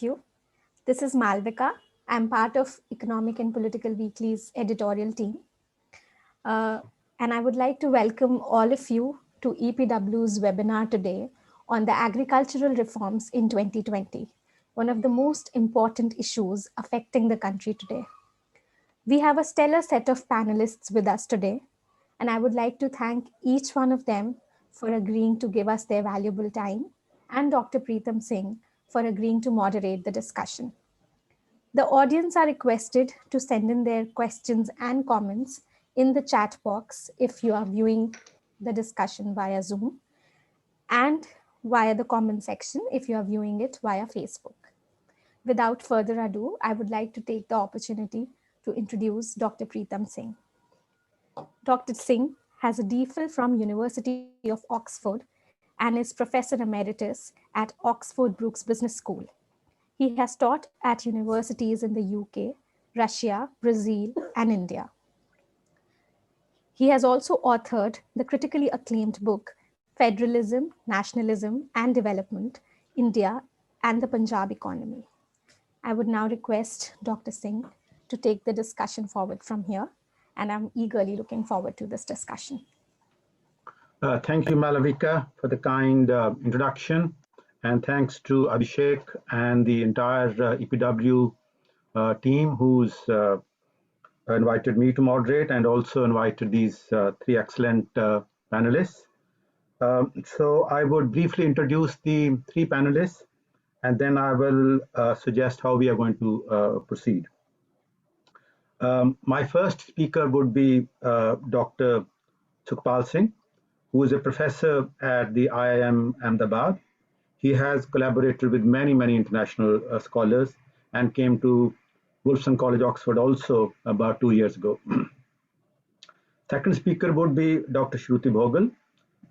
you. This is Malvika. I'm part of Economic and Political Weekly's editorial team. Uh, and I would like to welcome all of you to EPW's webinar today on the agricultural reforms in 2020, one of the most important issues affecting the country today. We have a stellar set of panelists with us today, and I would like to thank each one of them for agreeing to give us their valuable time, and Dr. Preetham Singh for agreeing to moderate the discussion. The audience are requested to send in their questions and comments in the chat box if you are viewing the discussion via Zoom, and via the comment section if you are viewing it via Facebook. Without further ado, I would like to take the opportunity to introduce Dr. Preetham Singh. Dr. Singh has a DPhil from University of Oxford and is Professor Emeritus at Oxford Brookes Business School. He has taught at universities in the UK, Russia, Brazil, and India. He has also authored the critically acclaimed book, Federalism, Nationalism, and Development, India and the Punjab Economy. I would now request Dr. Singh to take the discussion forward from here, and I'm eagerly looking forward to this discussion. Thank you, Malavika, for the kind introduction, and thanks to Abhishek and the entire EPW team who's invited me to moderate and also invited these three excellent panelists. So I would briefly introduce the three panelists, and then I will suggest how we are going to proceed. My first speaker would be Dr. Sukhpal Singh, who is a professor at the IIM Ahmedabad. He has collaborated with many international scholars and came to Wolfson College, Oxford also about 2 years ago. Second speaker would be Dr. Shruti Bhogal,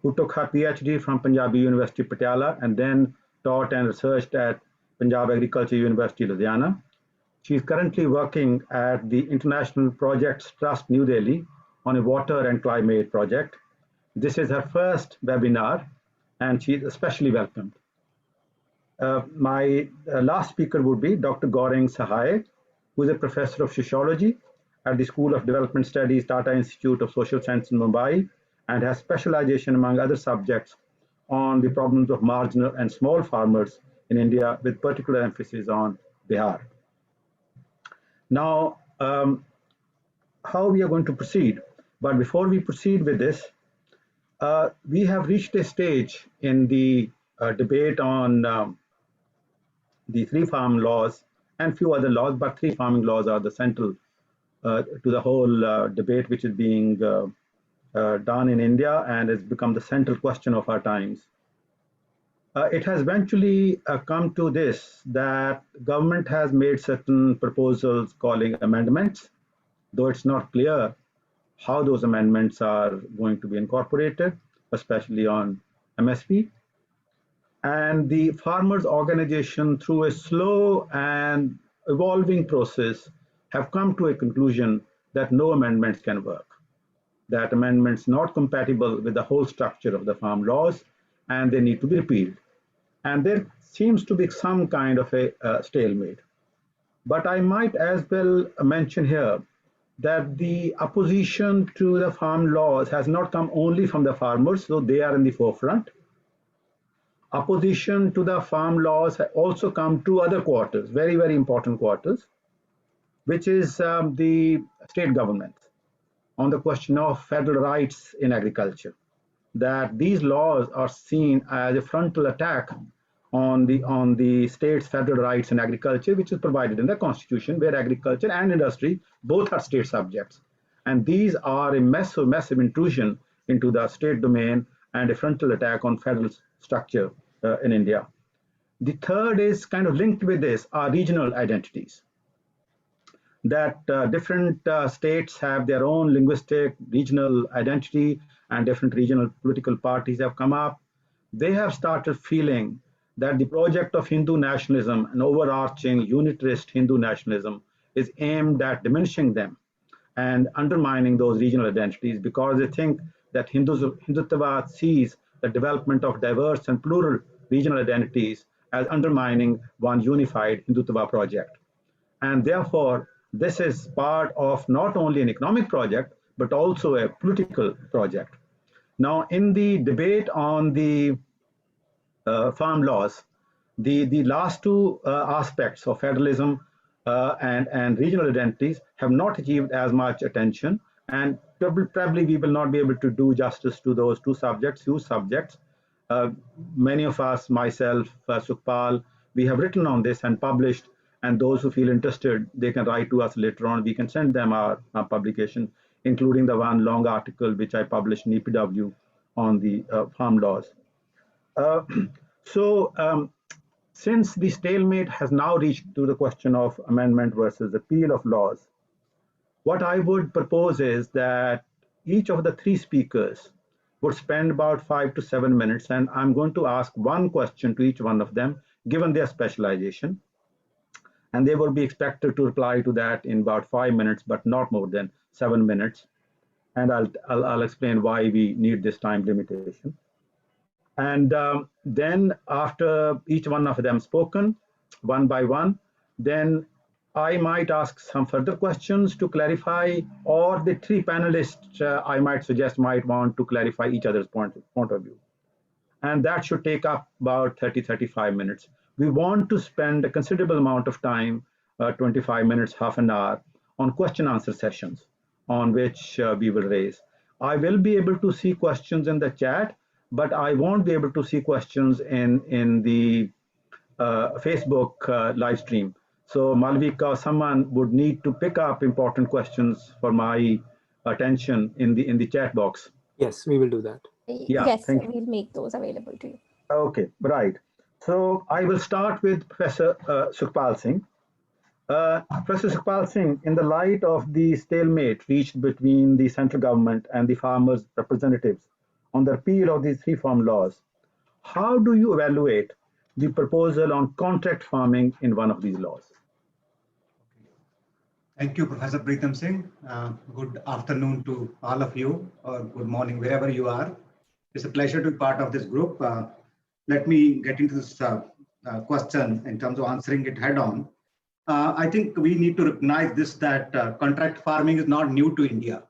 who took her PhD from Punjabi University, Patiala, and then taught and researched at Punjab Agriculture University, Ludhiana. She is currently working at the International Projects Trust, New Delhi, on a water and climate project. This is her first webinar, and she is especially welcomed. My last speaker would be Dr. Gaurang Sahai, who is a professor of sociology at the School of Development Studies, Tata Institute of Social Science in Mumbai, and has specialization among other subjects on the problems of marginal and small farmers in India, with particular emphasis on Bihar. Now, how we are going to proceed? But before we proceed with this, we have reached a stage in the debate on the three farm laws and few other laws, but three farming laws are the central to the whole debate which is being done in India and has become the central question of our times. It has eventually come to this, that government has made certain proposals calling amendments, though it's not clear how those amendments are going to be incorporated, especially on MSP. And the farmers' organization, through a slow and evolving process, have come to a conclusion that no amendments can work, that amendments not compatible with the whole structure of the farm laws, and they need to be repealed. And there seems to be some kind of a stalemate. But I might as well mention here that the opposition to the farm laws has not come only from the farmers, though they are in the forefront. Opposition to the farm laws has also come to other quarters, very important quarters, which is the state government, on the question of federal rights in agriculture, that these laws are seen as a frontal attack on the state's federal rights in agriculture, which is provided in the Constitution, where agriculture and industry both are state subjects. And these are a massive intrusion into the state domain and a frontal attack on federal structure in India. The third is kind of linked with this, are regional identities, that different states have their own linguistic regional identity, and different regional political parties have come up. They have started feeling that the project of Hindu nationalism, an overarching unitarist Hindu nationalism, is aimed at diminishing them and undermining those regional identities, because they think that Hindutva sees the development of diverse and plural regional identities as undermining one unified Hindutva project. And therefore, this is part of not only an economic project, but also a political project. Now, in the debate on the farm laws, the last two aspects of federalism and regional identities have not achieved as much attention, and probably we will not be able to do justice to those two subjects, huge subjects. Many of us, myself, Sukhpal, we have written on this and published, and those who feel interested, they can write to us later on. We can send them our publication, including the one long article which I published in EPW on the farm laws. Uh, so, since the stalemate has now reached to the question of amendment versus repeal of laws, what I would propose is that each of the three speakers would spend about 5 to 7 minutes, and I'm going to ask one question to each one of them, given their specialization. And they will be expected to reply to that in about 5 minutes, but not more than 7 minutes. And I'll explain why we need this time limitation. And then after each one of them spoken, one by one, then I might ask some further questions to clarify, or the three panelists I might suggest might want to clarify each other's point of view. And that should take up about 30-35 minutes. We want to spend a considerable amount of time, 25 minutes, half an hour, on question answer sessions on which we will raise. I will be able to see questions in the chat, but I won't be able to see questions in the Facebook live stream. So Malvika, someone would need to pick up important questions for my attention in the chat box. Yes, we will do that. Yeah, yes, we'll make those available to you. Okay, right. So I will start with Professor Sukhpal Singh. Professor Sukhpal Singh, in the light of the stalemate reached between the central government and the farmers' representatives on the repeal of these three farm laws, how do you evaluate the proposal on contract farming in one of these laws? Thank you, Professor Pritam Singh. Good afternoon to all of you, or good morning, wherever you are. It's a pleasure to be part of this group. Let me get into this question in terms of answering it head on. I think we need to recognize this, that contract farming is not new to India.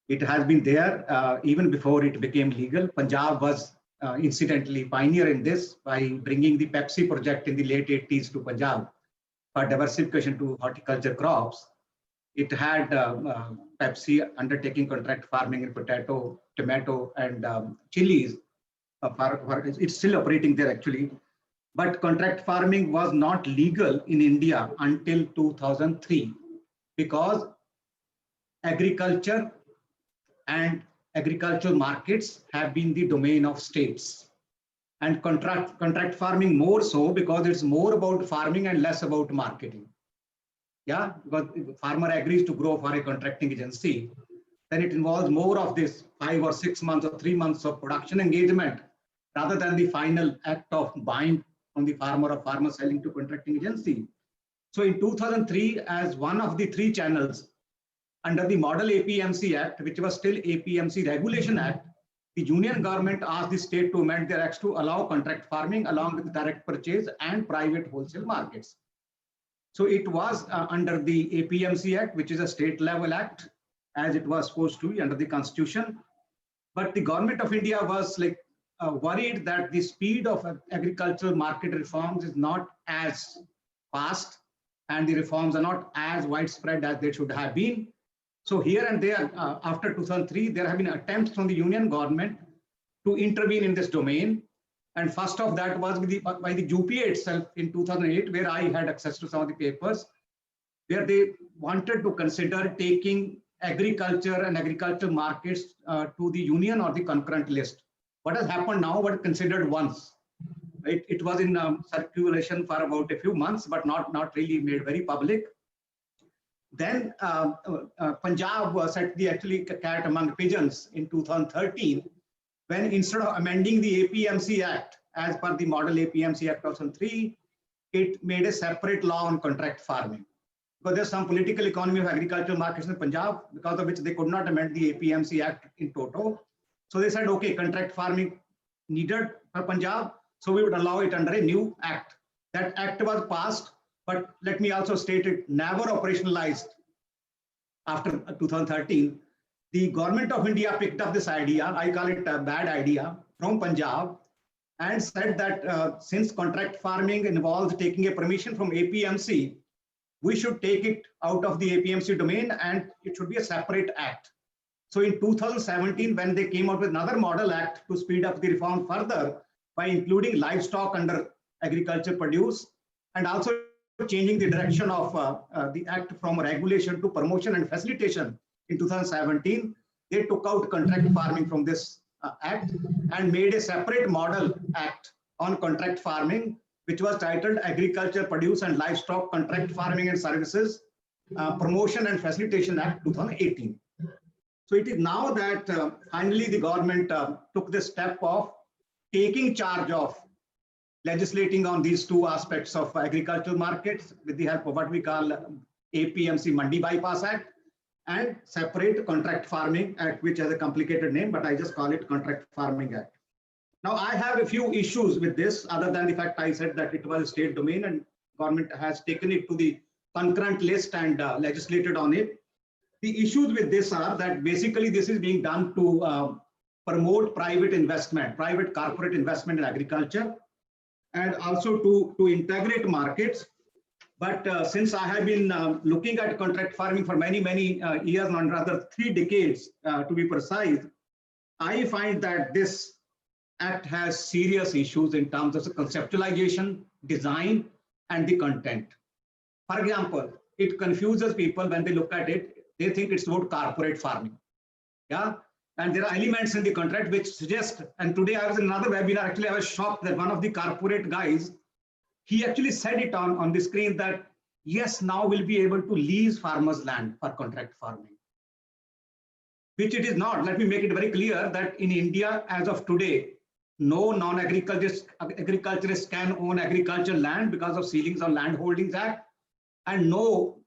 It has been there even before it became legal. Punjab was incidentally pioneer in this by bringing the Pepsi project in the late 80s to Punjab for diversification to horticulture crops. It had Pepsi undertaking contract farming in potato, tomato, and chilies. It's still operating there actually. But contract farming was not legal in India until 2003 because agriculture and agricultural markets have been the domain of states. And contract farming more so because it's more about farming and less about marketing. Yeah, because if the farmer agrees to grow for a contracting agency, then it involves more of this 5 or 6 months or 3 months of production engagement rather than the final act of buying from the farmer or farmer selling to contracting agency. So in 2003, as one of the three channels under the Model APMC Act, which was still APMC Regulation Act, the union government asked the state to amend their acts to allow contract farming along with direct purchase and private wholesale markets. So it was under the APMC Act, which is a state level act, as it was supposed to be under the constitution. But the government of India was like worried that the speed of agricultural market reforms is not as fast and the reforms are not as widespread as they should have been. So here and there, after 2003, there have been attempts from the union government to intervene in this domain. And first of that was by the UPA itself in 2008, where I had access to some of the papers, where they wanted to consider taking agriculture and agricultural markets to the union or the concurrent list. What has happened now, what considered once. It was in circulation for about a few months, but not really made very public. Then Punjab set the actually cat among pigeons in 2013, when instead of amending the APMC Act as per the Model APMC Act 2003, it made a separate law on contract farming. Because there's some political economy of agricultural markets in Punjab, because of which they could not amend the APMC Act in toto. So they said, okay, contract farming needed for Punjab. So we would allow it under a new act. That act was passed, but let me also state it never operationalized after 2013. The government of India picked up this idea, I call it a bad idea, from Punjab, and said that since contract farming involves taking a permission from APMC, we should take it out of the APMC domain and it should be a separate act. So in 2017, when they came out with another model act to speed up the reform further by including livestock under agriculture produce and also changing the direction of the act from regulation to promotion and facilitation in 2017, they took out contract farming from this act and made a separate model act on contract farming, which was titled Agriculture Produce and Livestock Contract Farming and Services Promotion and Facilitation Act 2018. So it is now that finally the government took the step of taking charge of legislating on these two aspects of agricultural markets with the help of what we call APMC Mandi Bypass Act and separate Contract Farming Act, which has a complicated name, but I just call it Contract Farming Act. Now, I have a few issues with this, other than the fact I said that it was a state domain and government has taken it to the concurrent list and legislated on it. The issues with this are that basically this is being done to promote private investment, private corporate investment in agriculture, and also to integrate markets. But since I have been looking at contract farming for many years, and rather 3 decades to be precise, I find that this act has serious issues in terms of the conceptualization, design, and the content. For example, it confuses people when they look at it. They think it's about corporate farming. Yeah. And there are elements in the contract which suggest, and today I was in another webinar, actually I was shocked that one of the corporate guys, he actually said it on the screen that, yes, now we'll be able to lease farmers' land for contract farming, which it is not. Let me make it very clear that in India, as of today, no non-agriculturist can own agricultural land because of ceilings on Land Holdings Act, and no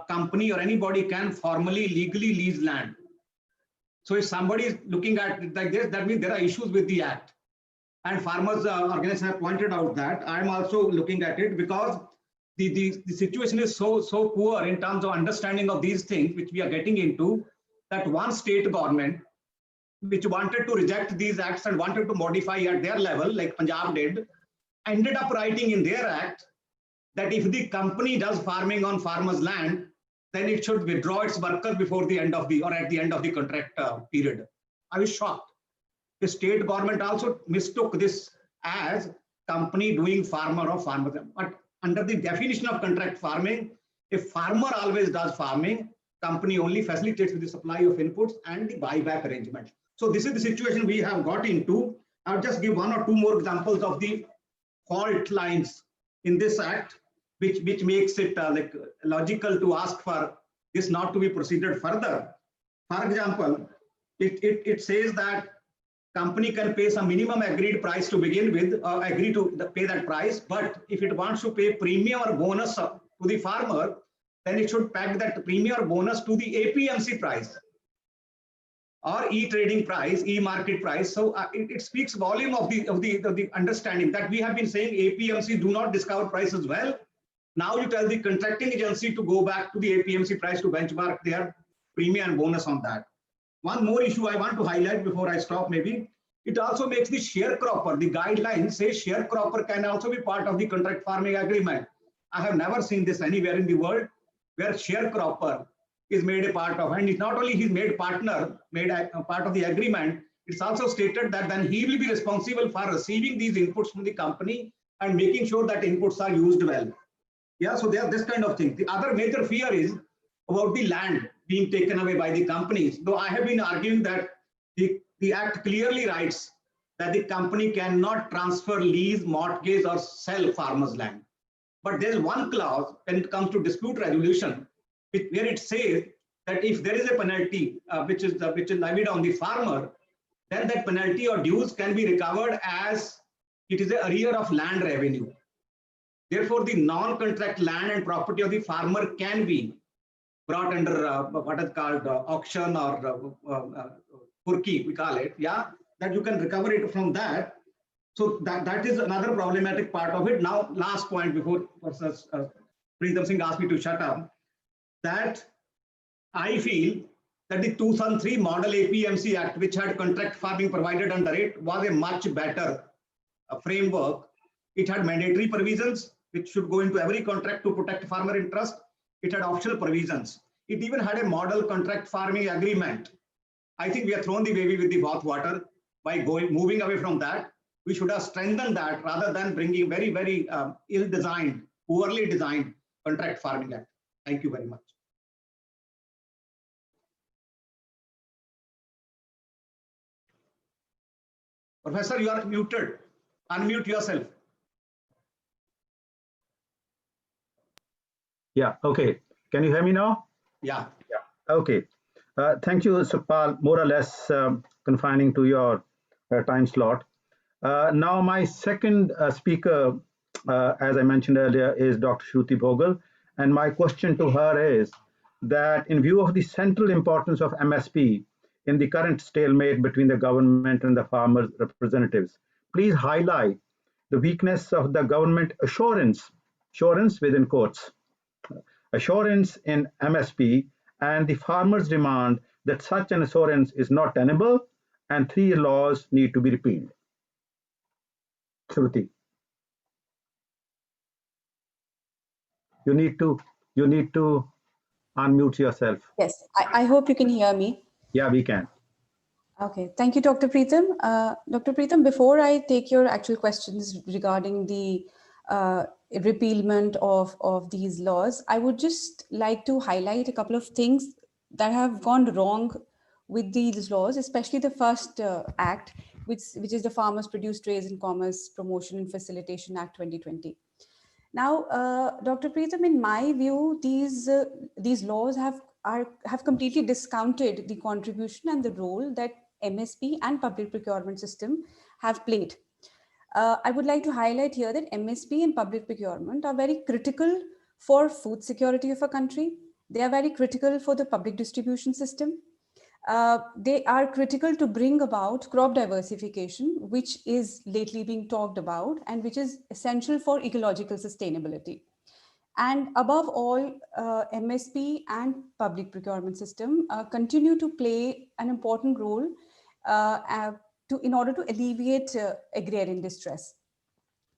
company or anybody can formally, legally lease land. So if somebody is looking at it like this, that means there are issues with the act. And farmers organizations have pointed out that. I'm also looking at it because the situation is so poor in terms of understanding of these things, which we are getting into, that one state government, which wanted to reject these acts and wanted to modify at their level, like Punjab did, ended up writing in their act that if the company does farming on farmers' land, then it should withdraw its workers before the end of the, or at the end of the contract period. I was shocked. The state government also mistook this as company doing farmer or farmer. But under the definition of contract farming, if farmer always does farming, company only facilitates with the supply of inputs and the buyback arrangement. So this is the situation we have got into. I'll just give 1 or 2 more examples of the fault lines in this act, which makes it like logical to ask for this not to be proceeded further. For example, it says that company can pay some minimum agreed price to begin with, agree to pay that price, but if it wants to pay premium or bonus to the farmer, then it should peg that premium or bonus to the APMC price or e-trading price, e-market price. So it speaks volume of the understanding that we have been saying APMC do not discover price as well. Now you tell the contracting agency to go back to the APMC price to benchmark their premium and bonus on that. One more issue I want to highlight before I stop maybe, it also makes the sharecropper, the guidelines say sharecropper can also be part of the contract farming agreement. I have never seen this anywhere in the world where sharecropper is made a part of, and it's not only he's made partner, made a part of the agreement, it's also stated that then he will be responsible for receiving these inputs from the company and making sure that inputs are used well. Yeah, so there are this kind of thing. The other major fear is about the land being taken away by the companies. Though I have been arguing that the act clearly writes that the company cannot transfer, lease, mortgage, or sell farmers' land. But there's one clause when it comes to dispute resolution, where it says that if there is a penalty which is levied on the farmer, then that penalty or dues can be recovered as it is an arrear of land revenue. Therefore, the non-contract land and property of the farmer can be brought under what is called auction or purki, we call it, yeah, that you can recover it from that. So that is another problematic part of it. Now, last point before Preetham Singh asked me to shut up, that I feel that the 2003 Model APMC Act, which had contract farming provided under it, was a much better framework. It had mandatory provisions, which should go into every contract to protect farmer interest. It had optional provisions. It even had a model contract farming agreement. I think we have thrown the baby with the bathwater by moving away from that. We should have strengthened that rather than bringing very, very ill-designed, poorly designed contract farming act. Thank you very much. Professor, you are muted. Unmute yourself. Yeah, okay. Can you hear me now? Yeah. Okay. Thank you, Sukhpal, more or less confining to your time slot. Now, my second speaker, as I mentioned earlier, is Dr. Shruti Bhogal. And my question to her is that in view of the central importance of MSP in the current stalemate between the government and the farmers' representatives, please highlight the weakness of the government assurance within quotes, assurance in MSP, and the farmers' demand that such an assurance is not tenable and 3 laws need to be repealed. Shruti, you need to unmute yourself. Yes, I hope you can hear me. Yeah, we can. Okay, thank you, Dr. Preetham. Dr. Preetham, before I take your actual questions regarding the repealment of these laws, I would just like to highlight a couple of things that have gone wrong with these laws, especially the first act, which is the Farmers Produce Trade and Commerce Promotion and Facilitation Act 2020. Now, Dr. Preetham, in my view, these laws have completely discounted the contribution and the role that MSP and public procurement system have played. I would like to highlight here that MSP and public procurement are very critical for food security of a country. They are very critical for the public distribution system. They are critical to bring about crop diversification, which is lately being talked about and which is essential for ecological sustainability. And above all, MSP and public procurement system continue to play an important role in order to alleviate agrarian distress.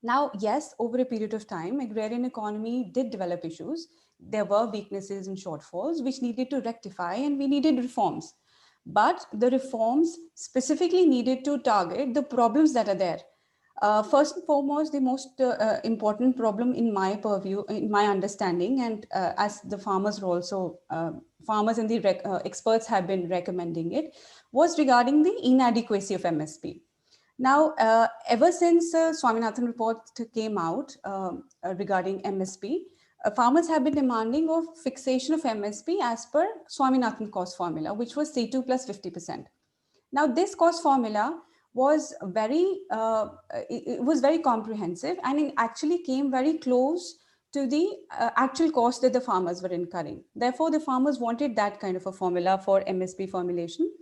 Now, yes, over a period of time, agrarian economy did develop issues. There were weaknesses and shortfalls which needed to rectify, and we needed reforms. But the reforms specifically needed to target the problems that are there. First and foremost, the most important problem in my purview, in my understanding, and as the farmers are also, farmers and the experts have been recommending it, was regarding the inadequacy of MSP. Now, ever since Swaminathan report came out regarding MSP, farmers have been demanding of fixation of MSP as per Swaminathan cost formula, which was C2 plus 50%. Now, this cost formula was very comprehensive, and it actually came very close to the actual cost that the farmers were incurring. Therefore, the farmers wanted that kind of a formula for MSP formulation.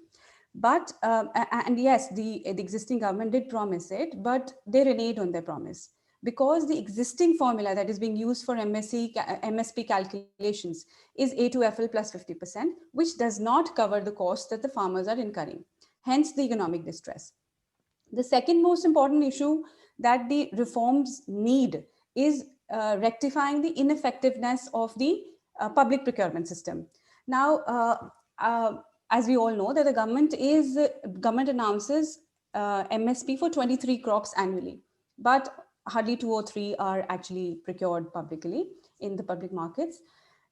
But, and yes, the existing government did promise it, but they reneged on their promise, because the existing formula that is being used for MSP calculations is A2FL plus 50%, which does not cover the cost that the farmers are incurring, hence the economic distress. The second most important issue that the reforms need is rectifying the ineffectiveness of the public procurement system. Now, as we all know, that the government announces MSP for 23 crops annually, but hardly 2 or 3 are actually procured publicly in the public markets.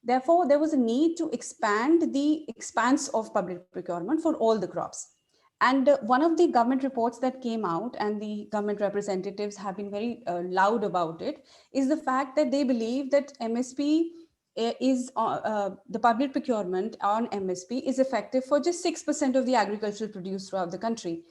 Therefore, there was a need to expand the expanse of public procurement for all the crops. And one of the government reports that came out, and the government representatives have been very loud about it, is the fact that they believe that MSP is the public procurement on MSP is effective for just 6% of the agricultural produce throughout the country.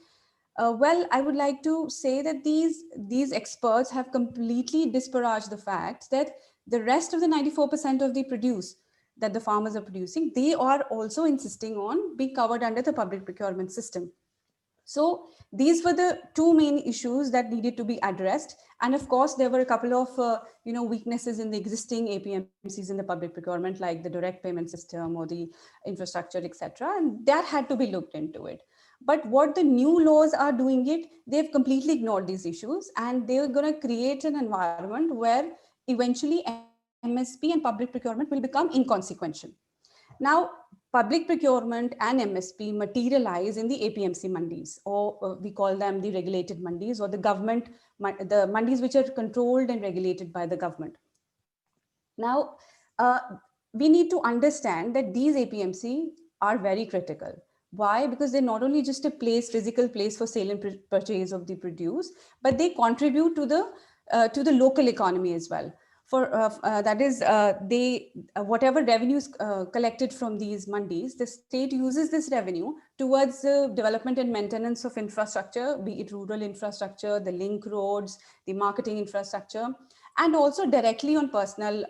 Well, I would like to say that these experts have completely disparaged the fact that the rest of the 94% of the produce that the farmers are producing, they are also insisting on being covered under the public procurement system. So these were the two main issues that needed to be addressed. And of course, there were a couple of weaknesses in the existing APMCs in the public procurement, like the direct payment system or the infrastructure, etc. And that had to be looked into it. But what the new laws are doing it, they've completely ignored these issues, and they're going to create an environment where eventually MSP and public procurement will become inconsequential. Now, public procurement and MSP materialize in the APMC mandis, or we call them the regulated mandis, or the government, the mandis which are controlled and regulated by the government. Now, we need to understand that these APMC are very critical. Why? Because they're not only just a place, physical place for sale and purchase of the produce, but they contribute to the local economy as well. That is, whatever revenues collected from these mandis, the state uses this revenue towards the development and maintenance of infrastructure, be it rural infrastructure, the link roads, the marketing infrastructure, and also directly on personal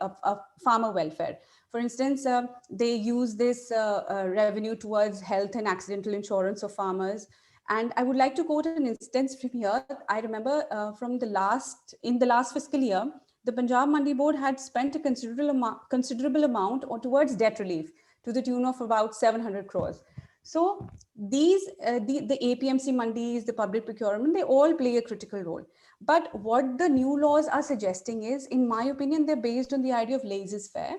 farmer welfare. For instance, they use this revenue towards health and accidental insurance of farmers. And I would like to quote an instance from here. I remember in the last fiscal year, the Punjab Mandi Board had spent a considerable amount towards debt relief to the tune of about 700 crores. So these, the APMC mandis, the public procurement, they all play a critical role. But what the new laws are suggesting is, in my opinion, they're based on the idea of laissez-faire,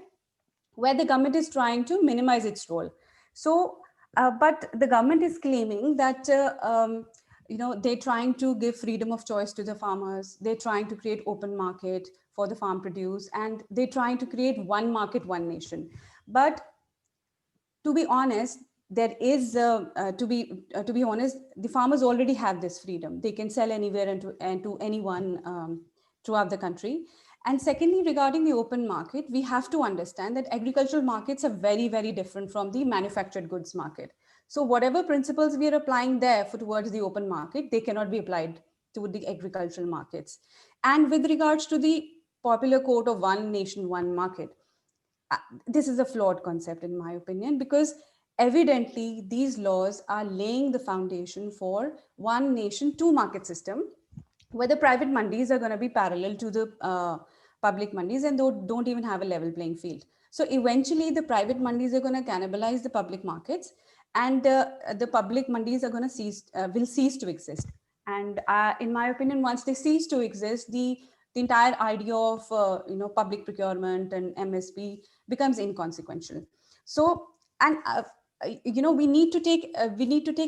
where the government is trying to minimize its role. So, but the government is claiming that they're trying to give freedom of choice to the farmers. They're trying to create open market for the farm produce, and they're trying to create one market, one nation. But to be honest, there is to be honest, the farmers already have this freedom. They can sell anywhere and to anyone throughout the country. And secondly, regarding the open market, we have to understand that agricultural markets are very, very different from the manufactured goods market. So whatever principles we are applying there towards the open market, they cannot be applied to the agricultural markets. And with regards to the popular quote of one nation, one market, this is a flawed concept in my opinion, because evidently these laws are laying the foundation for one nation, two market system, where the private mandis are going to be parallel to the public mandis, and don't even have a level playing field. So eventually the private mandis are going to cannibalize the public markets, and the public mandis are going to will cease to exist. And in my opinion, once they cease to exist, the entire idea of public procurement and MSP becomes inconsequential. So, and we need to take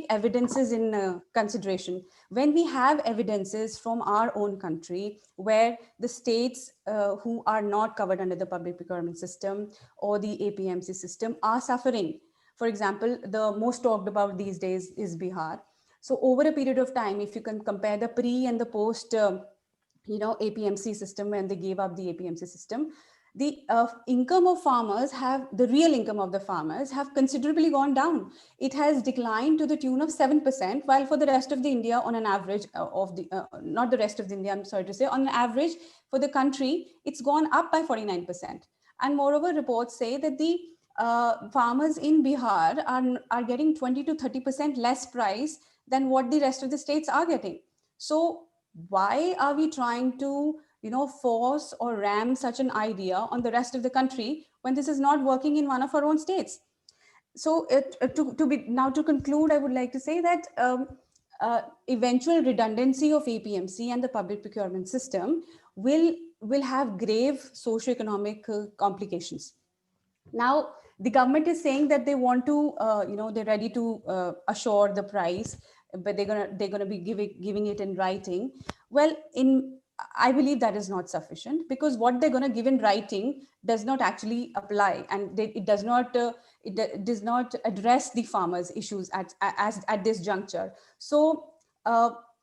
evidences in consideration. When we have evidences from our own country where the states who are not covered under the public procurement system or the APMC system are suffering. For example, the most talked about these days is Bihar. So over a period of time, if you can compare the pre and the post APMC system, when they gave up the APMC system, the income of farmers the real income of the farmers have considerably gone down. It has declined to the tune of 7%, while for the rest of the India, on an average not the rest of the India, I'm sorry to say, on an average for the country, it's gone up by 49%. And moreover, reports say that the farmers in Bihar are getting 20 to 30% less price than what the rest of the states are getting. So why are we trying to force or ram such an idea on the rest of the country when this is not working in one of our own states? So to conclude, I would like to say that eventual redundancy of APMC and the public procurement system will have grave socioeconomic complications. Now, the government is saying that they want to, they're ready to assure the price, but they're gonna be giving it in writing. Well, I believe that is not sufficient, because what they're going to give in writing does not actually apply, and it does not address the farmers' issues at this juncture. So,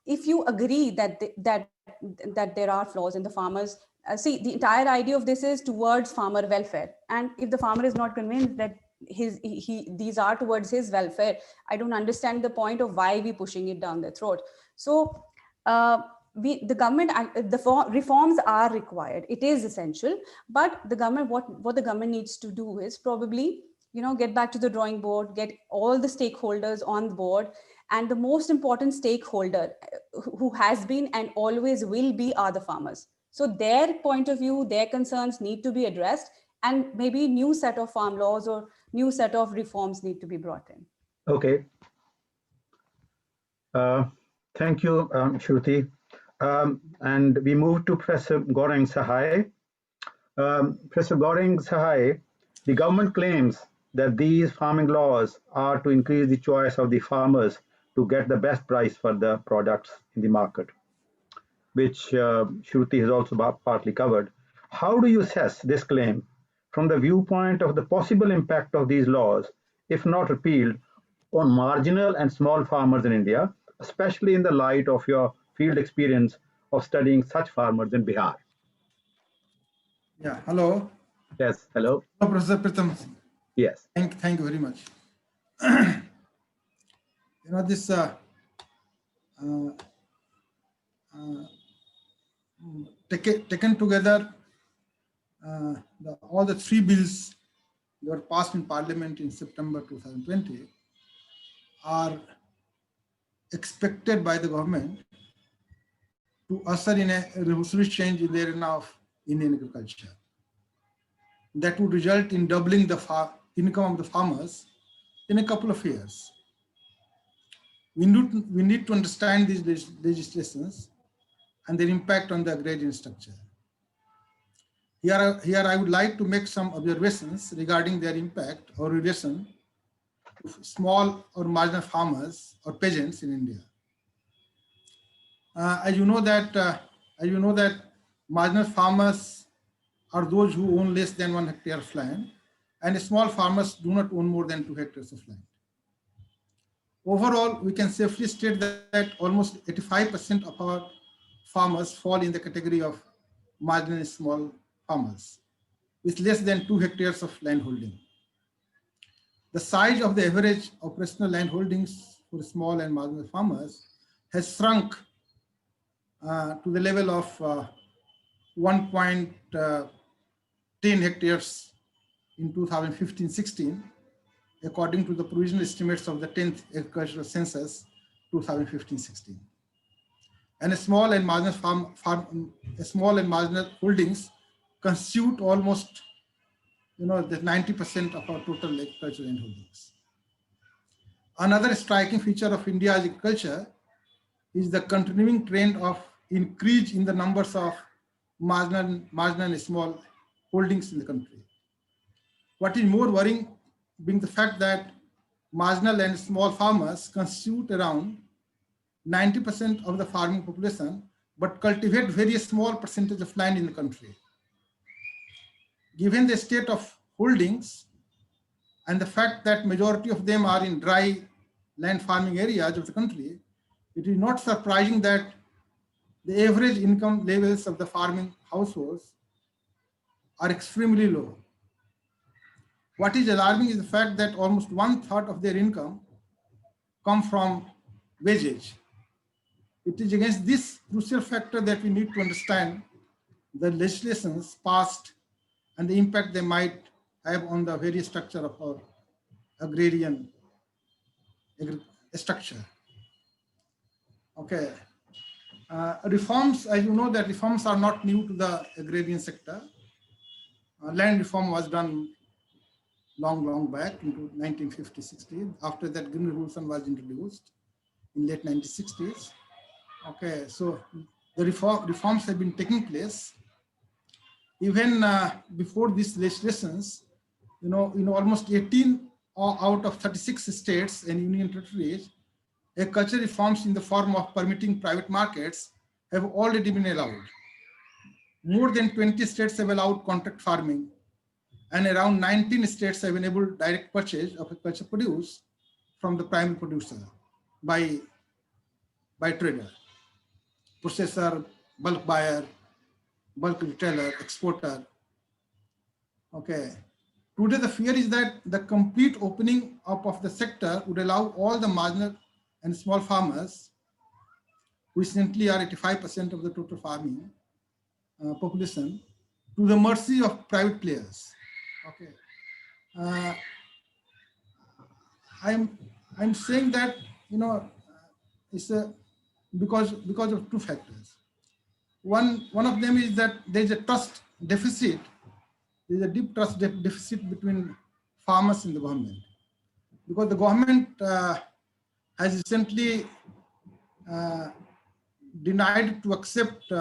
if you agree that there are flaws in the farmers, see, the entire idea of this is towards farmer welfare, and if the farmer is not convinced that these are towards his welfare, I don't understand the point of why we pushing it down their throat. So. The reforms are required. It is essential, but the government, what the government needs to do is probably, get back to the drawing board, get all the stakeholders on board, And the most important stakeholder who has been and always will be are the farmers. So their point of view, their concerns need to be addressed, and maybe new set of farm laws or new set of reforms need to be brought in. Okay. Thank you, Shruti. And we move to Professor Gaurang Sahai. Professor Gaurang Sahai, the government claims that these farming laws are to increase the choice of the farmers to get the best price for the products in the market, which Shruti has also partly covered. How do you assess this claim from the viewpoint of the possible impact of these laws, if not repealed, on marginal and small farmers in India, especially in the light of your field experience of studying such farmers in Bihar? Yeah, hello. Yes, hello. Hello, Professor Pritam. Yes. Thank you very much. This taken together, all the three bills that were passed in Parliament in September 2020 are expected by the government to usher in a revolutionary change in the arena of Indian agriculture. That would result in doubling the income of the farmers in a couple of years. We need to understand these legislations and their impact on the agrarian structure. Here I would like to make some observations regarding their impact or relation to small or marginal farmers or peasants in India. As you know that marginal farmers are those who own less than 1 hectare of land, and small farmers do not own more than 2 hectares of land. Overall, we can safely state that almost 85% of our farmers fall in the category of marginal and small farmers with less than 2 hectares of land holding. The size of the average operational land holdings for small and marginal farmers has shrunk to the level of 1.10 hectares in 2015-16, according to the provisional estimates of the 10th Agricultural Census 2015-16. And a small and marginal holdings constitute almost, the 90% of our total agricultural land holdings. Another striking feature of India's agriculture is the continuing trend of increase in the numbers of marginal and small holdings in the country. What is more worrying being the fact that marginal and small farmers constitute around 90% of the farming population, but cultivate very small percentage of land in the country. Given the state of holdings and the fact that majority of them are in dry land farming areas of the country, it is not surprising that the average income levels of the farming households are extremely low. What is alarming is the fact that almost 1/3 of their income come from wages. It is against this crucial factor that we need to understand the legislations passed and the impact they might have on the various structure of our agrarian structure. Okay. Reforms, as you know, that reforms are not new to the agrarian sector. Land reform was done long back into 1950-60. After that, Green Revolution was introduced in late 1960s. Okay, so the reforms have been taking place. Even before these legislations, in almost 18 out of 36 states and union territories, agricultural reforms in the form of permitting private markets have already been allowed. More than 20 states have allowed contract farming, and around 19 states have enabled direct purchase of agricultural produce from the primary producer by trader, processor, bulk buyer, bulk retailer, exporter. Okay. Today, the fear is that the complete opening up of the sector would allow all the marginal and small farmers, who recently are 85% of the total farming population, to the mercy of private players. Okay. I'm saying that It's because of two factors. One of them is that there's a trust deficit. There's a deep trust deficit between farmers and the government, because the government has recently denied to accept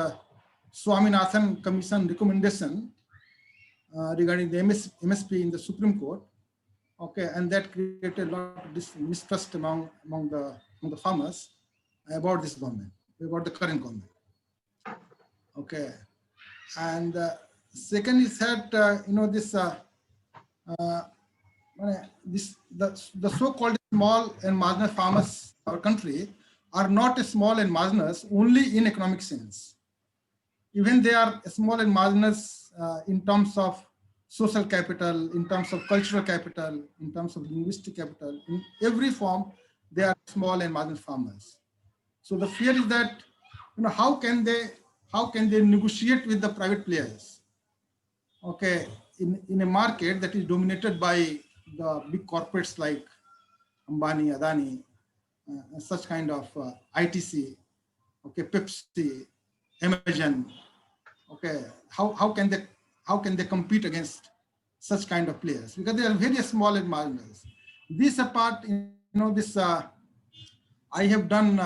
Swaminathan Commission recommendation regarding the MSP in the Supreme Court. Okay, and that created a lot of mistrust among the farmers about this government, about the current government. Okay, and second is that the so-called small and marginal farmers in our country are not small and marginals only in economic sense. Even they are small and marginals in terms of social capital, in terms of cultural capital, in terms of linguistic capital. In every form, they are small and marginal farmers. So the fear is that, how can they negotiate with the private players? Okay, in a market that is dominated by the big corporates like Ambani, Adani, such kind of ITC, okay, Pepsi, Amazon. Okay, how can they compete against such kind of players? Because they are very small and marginals. This apart, I have done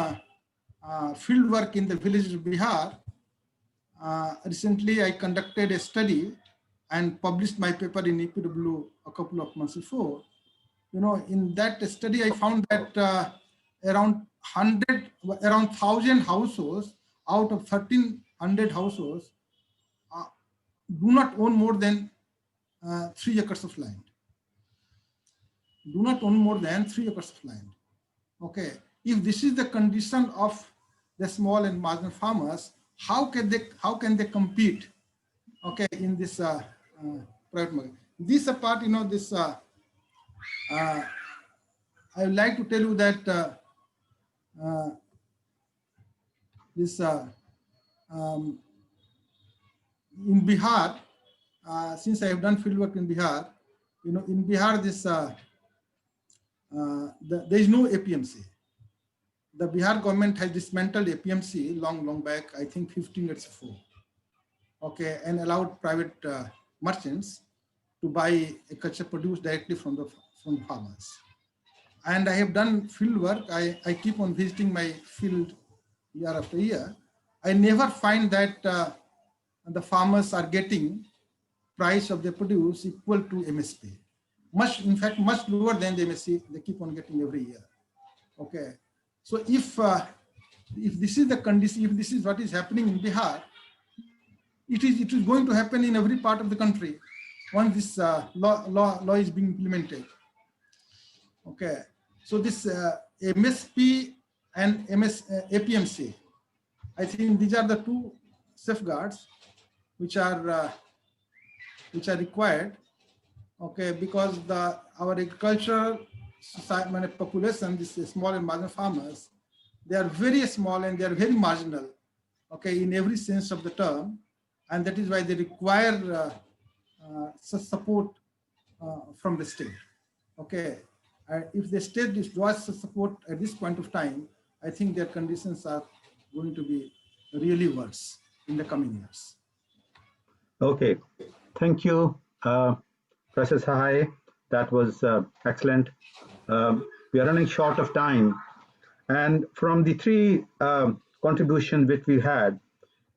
field work in the villages of Bihar. Recently, I conducted a study and published my paper in EPW a couple of months before. In that study, I found that around 1,000 households out of 1,300 households do not own more than 3 acres of land. Do not own more than 3 acres of land. Okay, if this is the condition of the small and marginal farmers, how can they compete? Okay, in this private market. This apart, I would like to tell you that in Bihar, since I have done fieldwork in Bihar, in Bihar, there is no APMC. The Bihar government has dismantled APMC long back, I think 15 years before. Okay, and allowed private merchants to buy agriculture produce directly from farmers. And I have done field work. I keep on visiting my field year after year. I never find that the farmers are getting price of their produce equal to MSP. In fact, much lower than the MSP they keep on getting every year. Okay, so if this is the condition, if this is what is happening in Bihar, it is going to happen in every part of the country once this law is being implemented. Okay, so this MSP and APMC, I think these are the two safeguards which are required. Okay, because our agricultural society, population, this small and marginal farmers, they are very small and they are very marginal. Okay, in every sense of the term, and that is why they require support from the state. Okay, if the state withdraws support at this point of time, I think their conditions are going to be really worse in the coming years. Okay, thank you, Professor Sahai. That was excellent. We are running short of time, and from the three contributions which we had,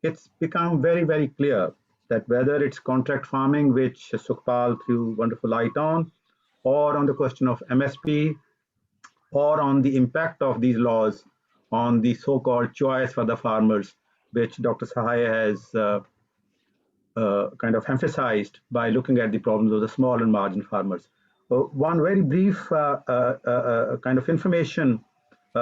it's become very, very clear that whether it's contract farming, which Sukhpal threw wonderful light on, or on the question of MSP, or on the impact of these laws on the so-called choice for the farmers, which Dr. Sahai has kind of emphasized by looking at the problems of the small and marginal farmers. One very brief kind of information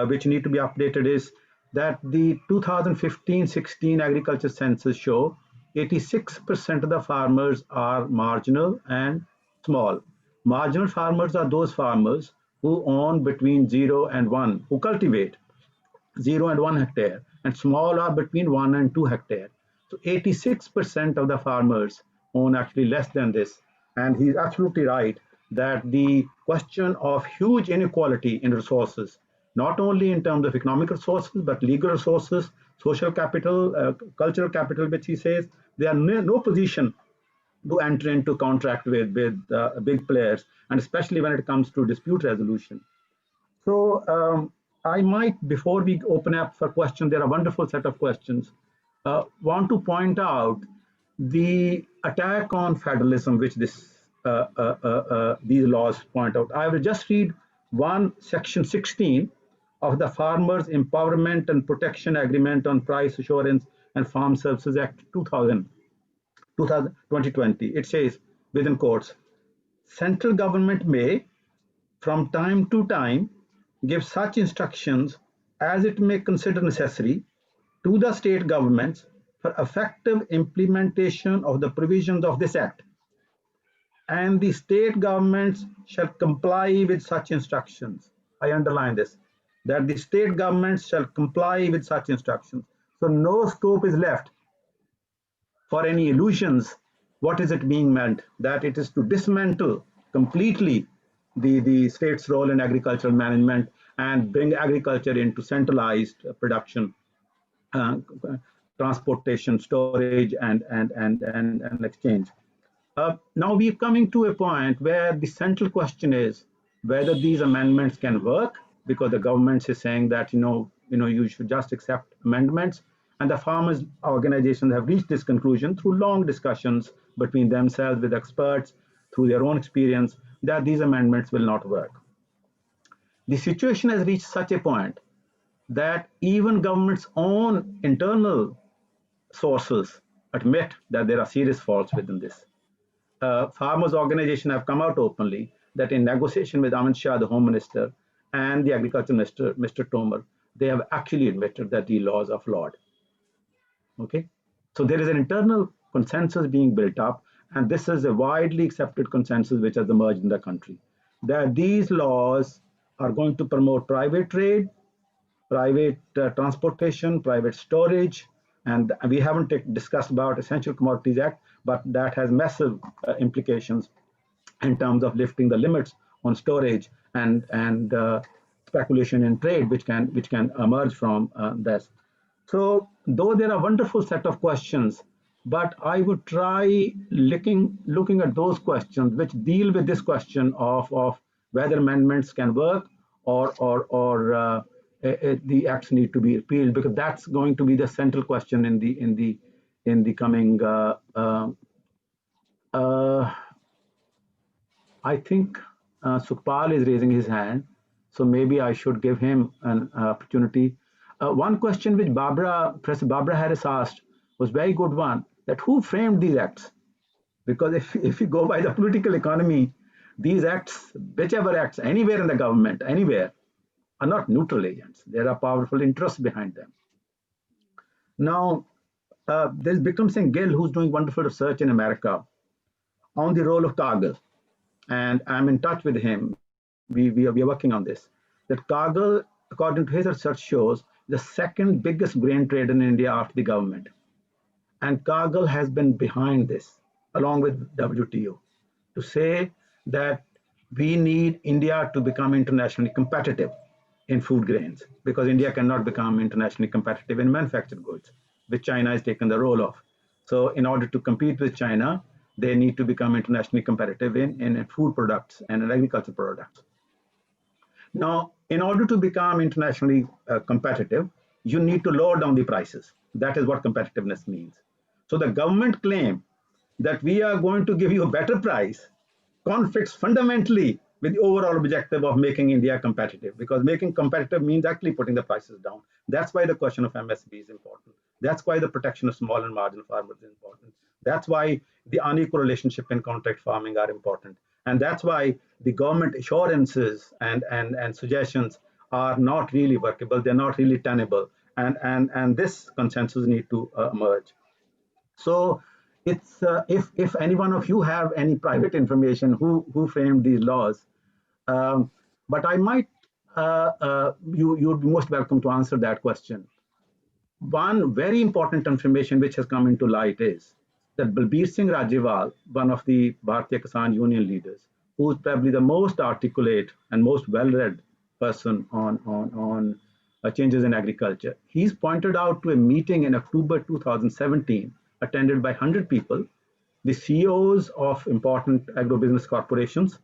which need to be updated is that the 2015-16 agriculture census show 86% of the farmers are marginal and small. Marginal farmers are those farmers who own between 0 and 1, who cultivate 0 and 1 hectare, and small are between 1 and 2 hectare. So 86% of the farmers own actually less than this. And he's absolutely right that the question of huge inequality in resources, not only in terms of economic resources, but legal resources, social capital, cultural capital, which he says they are no position to enter into contract with big players, and especially when it comes to dispute resolution. So I might, before we open up for questions, there are a wonderful set of questions, want to point out the attack on federalism, which these laws point out. I will just read one section 16 of the Farmers Empowerment and Protection Agreement on Price Assurance and Farm Services Act 2020. It says, within quotes, central government may, from time to time, give such instructions as it may consider necessary to the state governments for effective implementation of the provisions of this act, and the state governments shall comply with such instructions. I underline this, that the state governments shall comply with such instructions. So no scope is left for any illusions. What is it being meant? That it is to dismantle completely the state's role in agricultural management and bring agriculture into centralized production, transportation, storage, and exchange. Now we're coming to a point where the central question is whether these amendments can work, because the government is saying that you should just accept amendments, and the farmers organizations have reached this conclusion through long discussions between themselves, with experts, through their own experience, that these amendments will not work. The situation has reached such a point that even government's own internal sources admit that there are serious faults within this. Farmers' organizations have come out openly that in negotiation with Amit Shah, the Home Minister, and the Agriculture Minister, Mr. Tomar, they have actually admitted that the laws are flawed. Okay, so there is an internal consensus being built up, and this is a widely accepted consensus which has emerged in the country, that these laws are going to promote private trade, private transportation, private storage, and we haven't discussed about Essential Commodities Act, but that has massive implications in terms of lifting the limits on storage and speculation in trade, which can emerge from this. So, though there are a wonderful set of questions, but I would try looking at those questions which deal with this question of whether amendments can work or the acts need to be repealed, because that's going to be the central question in the coming. I think Sukhpal is raising his hand, so maybe I should give him an opportunity. One question which Professor Barbara Harris asked was a very good one, that who framed these acts? Because if you go by the political economy, these acts, whichever acts, anywhere in the government, anywhere, are not neutral agents. There are powerful interests behind them. Now, there's Bikram Singh Gill, who's doing wonderful research in America on the role of Cargill. And I'm in touch with him. We are working on this. That Cargill, according to his research, shows the second biggest grain trader in India after the government. And Cargill has been behind this, along with WTO, to say that we need India to become internationally competitive in food grains, because India cannot become internationally competitive in manufactured goods, which China has taken the role of. So in order to compete with China, they need to become internationally competitive in food products and in agricultural products. Now, in order to become internationally competitive, you need to lower down the prices. That is what competitiveness means. So the government claim that we are going to give you a better price conflicts fundamentally with the overall objective of making India competitive, because making competitive means actually putting the prices down. That's why the question of MSP is important. That's why the protection of small and marginal farmers is important. That's why the unequal relationship in contract farming are important. And that's why the government assurances and suggestions are not really workable. They're not really tenable. And this consensus need to emerge. So it's if any one of you have any private information who framed these laws, but I might you'd be most welcome to answer that question. One very important information which has come into light is that Balbir Singh Rajewal, one of the Bharatiya Kisan Union leaders, who is probably the most articulate and most well-read person on changes in agriculture. He's pointed out to a meeting in October 2017, attended by 100 people, the CEOs of important agribusiness corporations,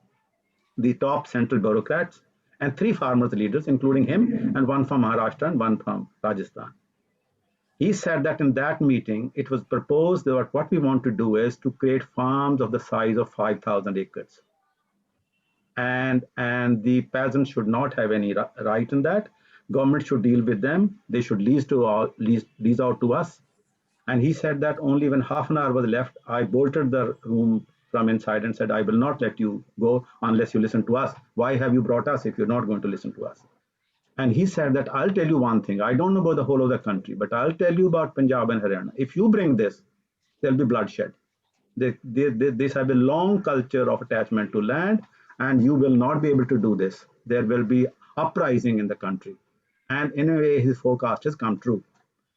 the top central bureaucrats, and 3 farmers leaders, including him, and 1 from Maharashtra and 1 from Rajasthan. He said that in that meeting, it was proposed that what we want to do is to create farms of the size of 5,000 acres. And the peasants should not have any right in that. Government should deal with them. They should lease out to us. And he said that only when half an hour was left, I bolted the room from inside and said, I will not let you go unless you listen to us. Why have you brought us if you're not going to listen to us? And he said that I'll tell you one thing. I don't know about the whole of the country, but I'll tell you about Punjab and Haryana. If you bring this, there'll be bloodshed. They have a long culture of attachment to land, and you will not be able to do this. There will be uprising in the country. And in a way, his forecast has come true.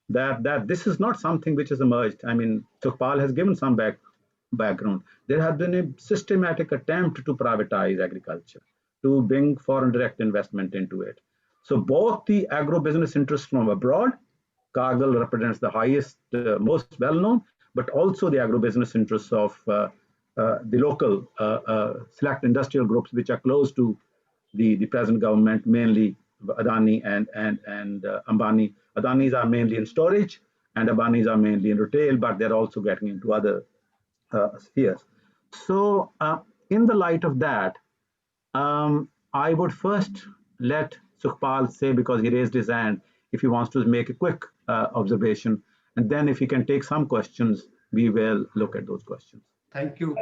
That this is not something which has emerged. I mean, Sukhpal has given some background. There has been a systematic attempt to privatize agriculture, to bring foreign direct investment into it. So both the agro-business interests from abroad, Cargill represents the highest, most well-known, but also the agro-business interests of the local select industrial groups which are close to the present government, mainly Adani and Ambani. Adanis are mainly in storage and Ambanis are mainly in retail, but they're also getting into other spheres. So in the light of that, I would first let Sukhpal say, because he raised his hand, if he wants to make a quick observation, and then if he can take some questions, we will look at those questions. Thank you.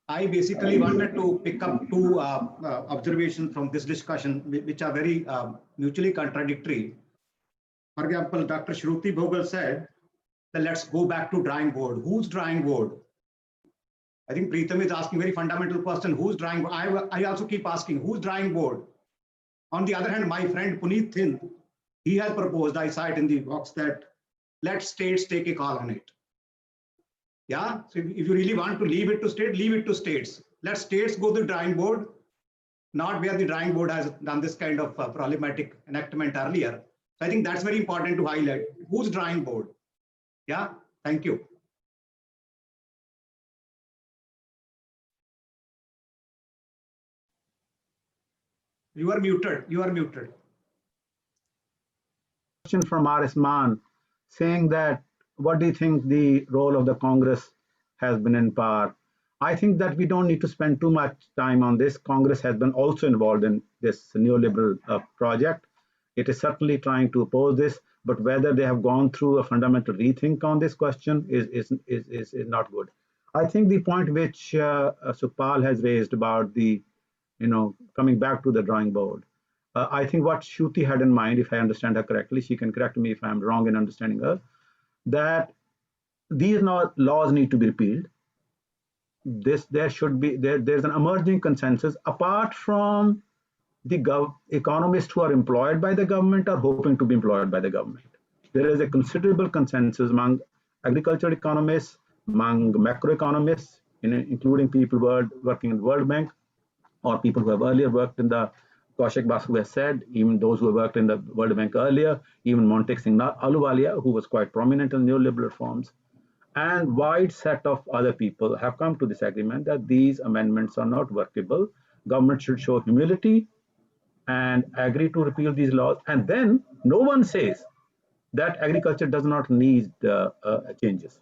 I basically wanted to pick up 2 observations from this discussion, which are very mutually contradictory. For example, Dr. Shruti Bhogal said that let's go back to drawing board. Whose drawing board? I think Preetham is asking a very fundamental question, who's drawing board? I also keep asking, who's drawing board? On the other hand, my friend Puneet Thind, he has proposed, I saw it in the box, that let states take a call on it. Yeah, so if you really want to leave it to state, leave it to states. Let states go to the drawing board, not where the drawing board has done this kind of problematic enactment earlier. So I think that's very important to highlight. Who's drawing board? Yeah, thank you. You are muted. You are muted. Question from R.S. Mann saying that, what do you think the role of the Congress has been in power? I think that we don't need to spend too much time on this. Congress has been also involved in this neoliberal project. It is certainly trying to oppose this, but whether they have gone through a fundamental rethink on this question is not good. I think the point which Sukhpal has raised about the, coming back to the drawing board, I think what Shruti had in mind, if I understand her correctly, she can correct me if I'm wrong in understanding her, that these laws need to be repealed. There's an emerging consensus apart from the economists who are employed by the government or hoping to be employed by the government. There is a considerable consensus among agricultural economists, among macroeconomists, including people working in the World Bank or people who have earlier worked in the, Kaushik Basu has said, even those who have worked in the World Bank earlier, even Montek Singh Ahluwalia, who was quite prominent in neoliberal reforms, and wide set of other people have come to this agreement that these amendments are not workable. Government should show humility and agree to repeal these laws. And then no one says that agriculture does not need changes.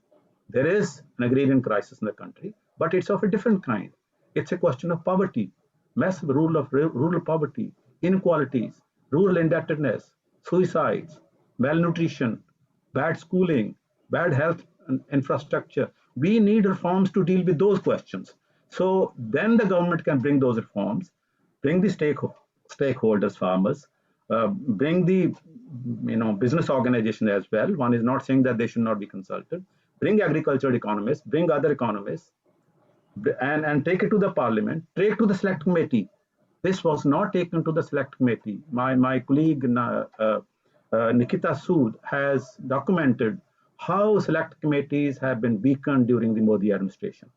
There is an agrarian crisis in the country, but it's of a different kind. It's a question of poverty, massive rural poverty, inequalities, rural indebtedness, suicides, malnutrition, bad schooling, bad health infrastructure. We need reforms to deal with those questions. So then the government can bring those reforms, bring the stakeholders, farmers, bring the business organization as well. One is not saying that they should not be consulted. Bring agricultural economists, bring other economists, and take it to the parliament, take it to the select committee. This was not taken to the select committee. My colleague Nikita Sood has documented how select committees have been weakened during the Modi administration.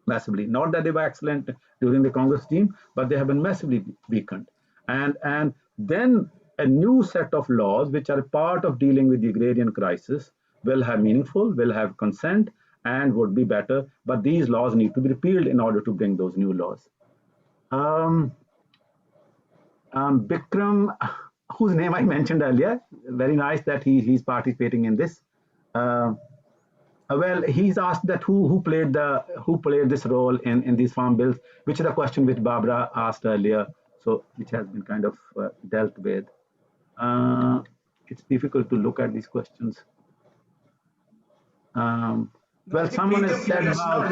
massively. Not that they were excellent during the Congress team, but they have been massively weakened. And then a new set of laws, which are part of dealing with the agrarian crisis, will have meaningful, will have consent, and would be better. But these laws need to be repealed in order to bring those new laws. Bikram, whose name I mentioned earlier, very nice that he's participating in this. Well, he's asked that who played this role in these farm bills, which is a question which Barbara asked earlier, so which has been kind of dealt with. It's difficult to look at these questions. Well, someone has said about.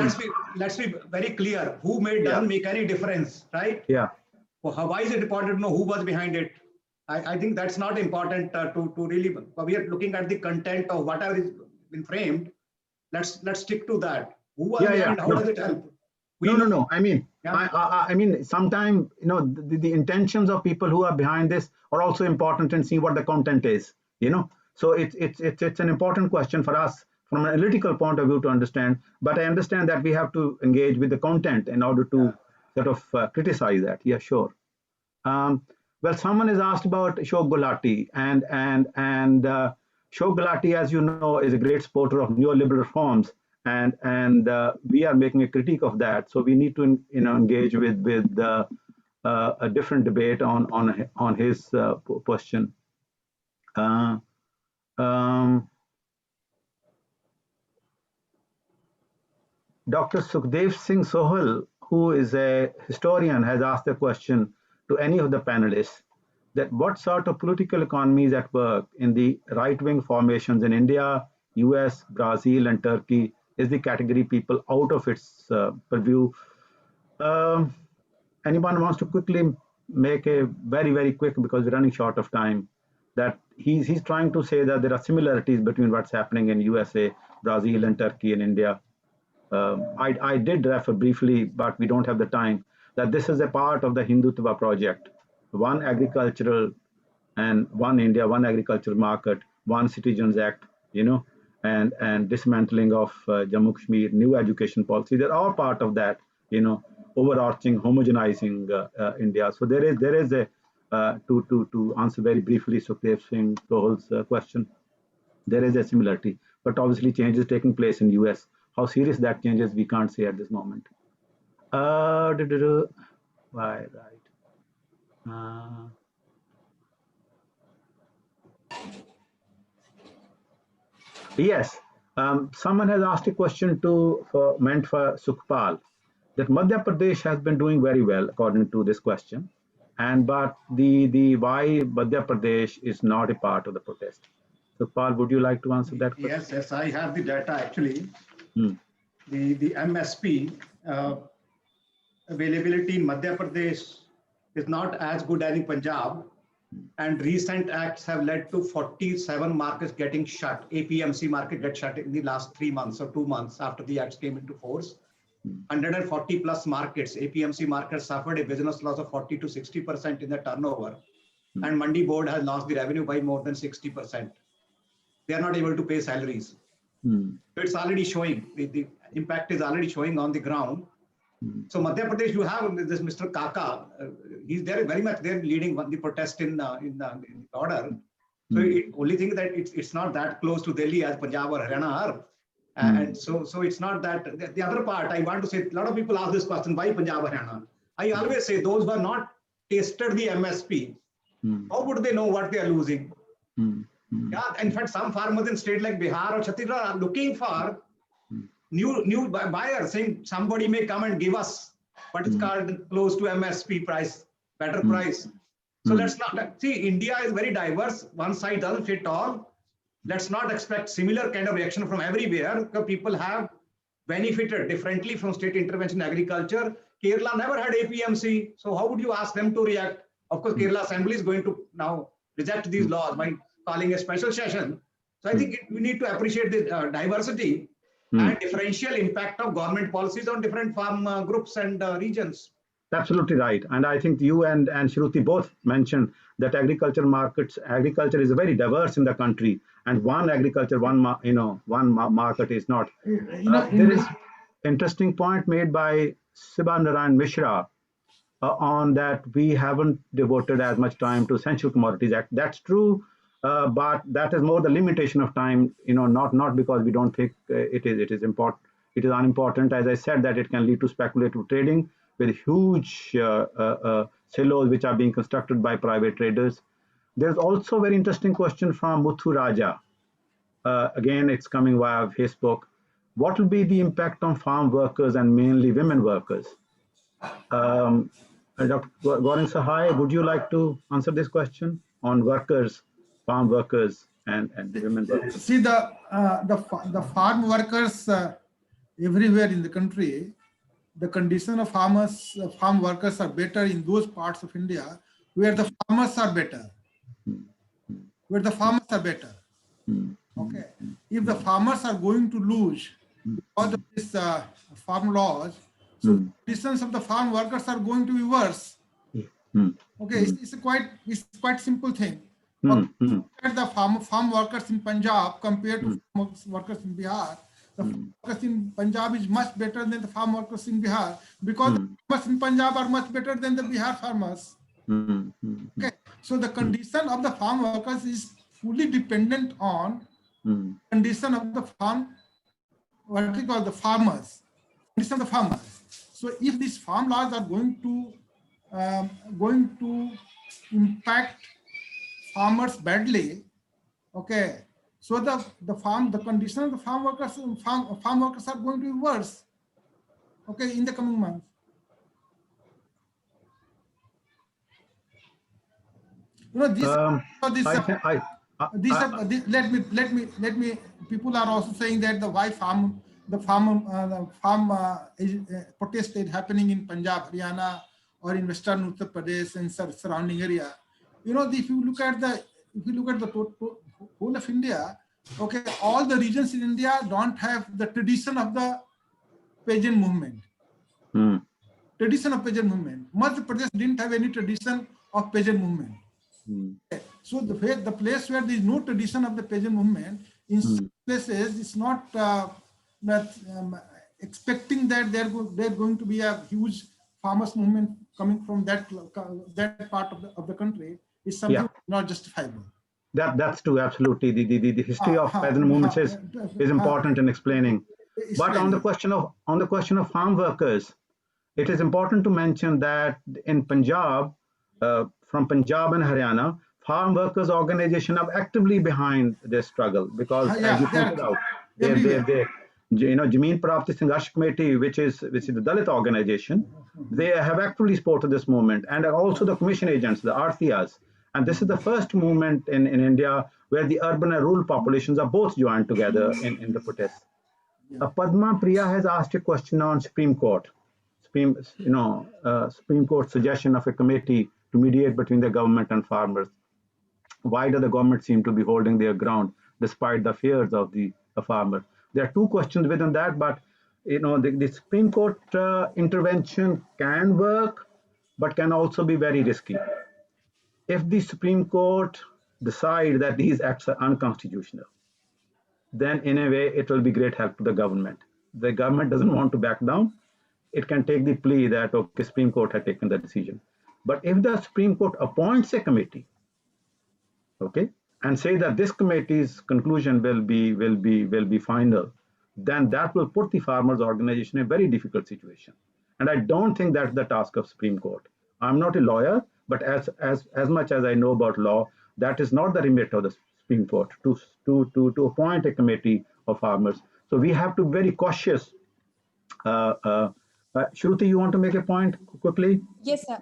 Let's be very clear. Who doesn't make any difference, right? Yeah. Well, why is it important to know who was behind it? I think that's not important to really. We are looking at the content of whatever is been framed. Let's stick to that. Who was behind? How does it help? No. I mean, I mean, sometimes the intentions of people who are behind this are also important, and see what the content is. So it's an important question for us from an analytical point of view to understand. But I understand that we have to engage with the content in order to sort of criticize that. Yeah, sure. Well, someone has asked about Ashok Gulati, and Ashok Gulati, as you know, is a great supporter of neoliberal reforms, and we are making a critique of that. So we need to engage with a different debate on his question. Dr. Sukhdev Singh Sohal, who is a historian, has asked a question to any of the panelists that what sort of political economy is at work in the right-wing formations in India, US, Brazil, and Turkey. Is the category people out of its purview? Anyone wants to quickly make a very quick, because we're running short of time, that he's trying to say that there are similarities between what's happening in USA, Brazil, and Turkey and India. I did refer briefly, but we don't have the time, that this is a part of the Hindutva project. One agricultural and one India, one agricultural market, one Citizens Act, and dismantling of Jammu Kashmir, new education policy. They're all part of that, overarching, homogenizing India. So there is a, to answer very briefly Sukhdev Singh Sohal's question, there is a similarity, but obviously change is taking place in US. How serious that change is, we can't say at this moment. Right. Yes, someone has asked a question meant for Sukhpal, that Madhya Pradesh has been doing very well according to this question, but the why Madhya Pradesh is not a part of the protest. Sukhpal, would you like to answer that question? Yes, I have the data actually. The MSP availability in Madhya Pradesh is not as good as in Punjab, and recent acts have led to 47 markets getting shut. APMC market get shut in the last 3 months or 2 months after the acts came into force. 140 plus markets, APMC markets suffered a business loss of 40 to 60% in the turnover, and Mandi board has lost the revenue by more than 60%. They are not able to pay salaries. So it's already showing, the impact is already showing on the ground. So Madhya Pradesh, you have this Mr. Kaka, he's there very much there leading the protest in the order. So only thing that it's not that close to Delhi as Punjab or Haryana are. And so it's not that. The other part I want to say, a lot of people ask this question, why Punjab, Haryana? I always say those who are not tasted the MSP, how would they know what they are losing? Yeah, in fact, some farmers in states like Bihar or Chhattisgarh are looking for new buyers, saying somebody may come and give us what is called close to MSP price, better price. So let's not see, India is very diverse. One side doesn't fit all. Let's not expect similar kind of reaction from everywhere, because people have benefited differently from state intervention in agriculture. Kerala never had APMC, so how would you ask them to react? Of course, Kerala Assembly is going to now reject these laws by calling a special session. So I think we need to appreciate the diversity and differential impact of government policies on different farm groups and regions. Absolutely right. And I think you and Shruti both mentioned that agriculture is very diverse in the country, and one agriculture, one market is not. interesting point made by Siba Narayan Mishra on that we haven't devoted as much time to Essential Commodities Act. That's true, but that is more the limitation of time. Not because we don't think it is important. It is unimportant. As I said, that it can lead to speculative trading with huge silos which are being constructed by private traders. There's also a very interesting question from Muthu Raja. Again, it's coming via Facebook. What will be the impact on farm workers and mainly women workers? Dr. Gorin Sahai, would you like to answer this question on workers, farm workers, and women workers? See, the farm workers everywhere in the country, the condition of farm workers are better in those parts of India where the farmers are better. Where the farmers are better. Okay. If the farmers are going to lose because of this farm laws, so the conditions of the farm workers are going to be worse. Okay, it's quite simple thing. Okay. The farm workers in Punjab compared to farm workers in Bihar, the farm workers in Punjab is much better than the farm workers in Bihar because the farmers in Punjab are much better than the Bihar farmers. Okay, so the condition of the farm workers is fully dependent on condition of the farm, what we call the farmers, condition of the farmers. So if these farm laws are going to impact farmers badly, okay, so the condition of the farm workers are going to be worse, okay, in the coming months. Let me. People are also saying that the farm protest is happening in Punjab, Haryana, or in Western Uttar Pradesh and surrounding area. If you look at the whole of India, okay, all the regions in India don't have the tradition of the peasant movement. Tradition of peasant movement. Madhya Pradesh didn't have any tradition of peasant movement. So the place where there is no tradition of the peasant movement, in some places it's not expecting that they're going to be a huge farmers movement coming from that part of the country is something not justifiable. That's true, absolutely. The history of peasant movements is important in explaining. But on the question of farm workers, it is important to mention that in Punjab, from Punjab and Haryana, farm workers organization are actively behind this struggle because, as you pointed out, Jameen Prapti Sangharsh Committee, which is the Dalit organization, they have actively supported this movement, and also the commission agents, the Arthiyas. And this is the first movement in India where the urban and rural populations are both joined together in the protests. Padma Priya has asked a question on Supreme Court. Supreme Court suggestion of a committee to mediate between the government and farmers. Why does the government seem to be holding their ground despite the fears of the farmer? There are two questions within that, but the Supreme Court intervention can work, but can also be very risky. If the Supreme Court decide that these acts are unconstitutional, then in a way it will be great help to the government. The government doesn't want to back down. It can take the plea that okay, Supreme Court had taken the decision. But if the Supreme Court appoints a committee, okay, and say that this committee's conclusion will be final, then that will put the farmers' organization in a very difficult situation. And I don't think that's the task of Supreme Court. I'm not a lawyer, but as much as I know about law, that is not the remit of the Supreme Court to appoint a committee of farmers. So we have to be very cautious. Shruti, you want to make a point quickly? Yes, sir.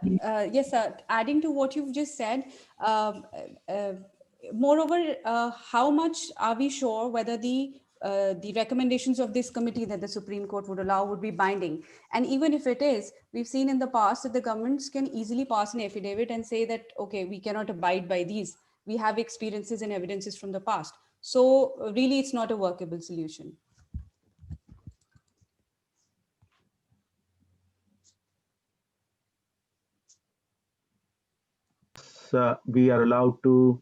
Yes, sir. Adding to what you've just said, moreover, how much are we sure whether the recommendations of this committee that the Supreme Court would allow would be binding? And even if it is, we've seen in the past that the governments can easily pass an affidavit and say that, okay, we cannot abide by these. We have experiences and evidences from the past. So really, it's not a workable solution. We are allowed to.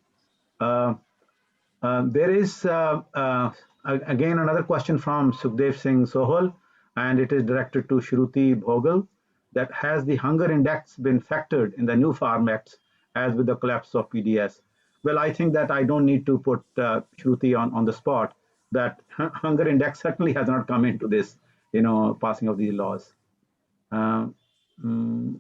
There is again another question from Sukhdev Singh Sohal. and it is directed to Shruti Bhogal, that has the hunger index been factored in the new Farm Acts as with the collapse of PDS? Well, I think that I don't need to put Shruti on the spot, that hunger index certainly has not come into this, passing of these laws. Mm,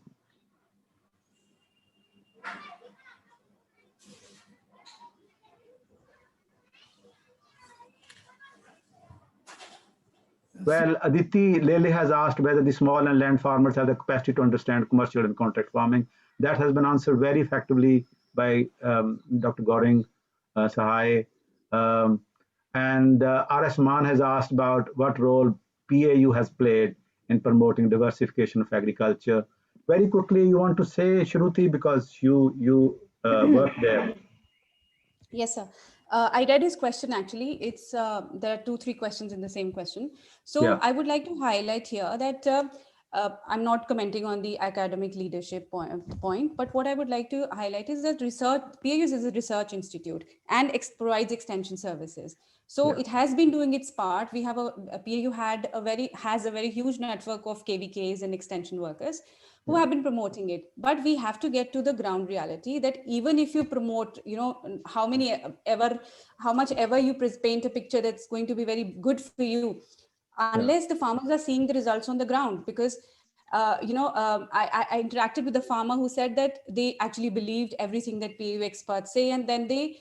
Well, Aditi Lele has asked whether the small and land farmers have the capacity to understand commercial and contract farming. That has been answered very effectively by Dr. Goring Sahai. And R.S. Mann has asked about what role PAU has played in promoting diversification of agriculture. Very quickly, you want to say, Shruti, because you work there. Yes, sir. I read his question actually. It's there are 2-3 questions in the same question. So Yeah. I would like to highlight here that I'm not commenting on the academic leadership point, but what I would like to highlight is that PAUs is a research institute and provides extension services. So Yeah. it has been doing its part. We have a PAU has a very huge network of KVKs and extension workers who have been promoting it. But we have to get to the ground reality that even if you promote, how much ever you paint a picture that's going to be very good for you, unless the farmers are seeing the results on the ground. Because I interacted with a farmer who said that they actually believed everything that PAU experts say, and then they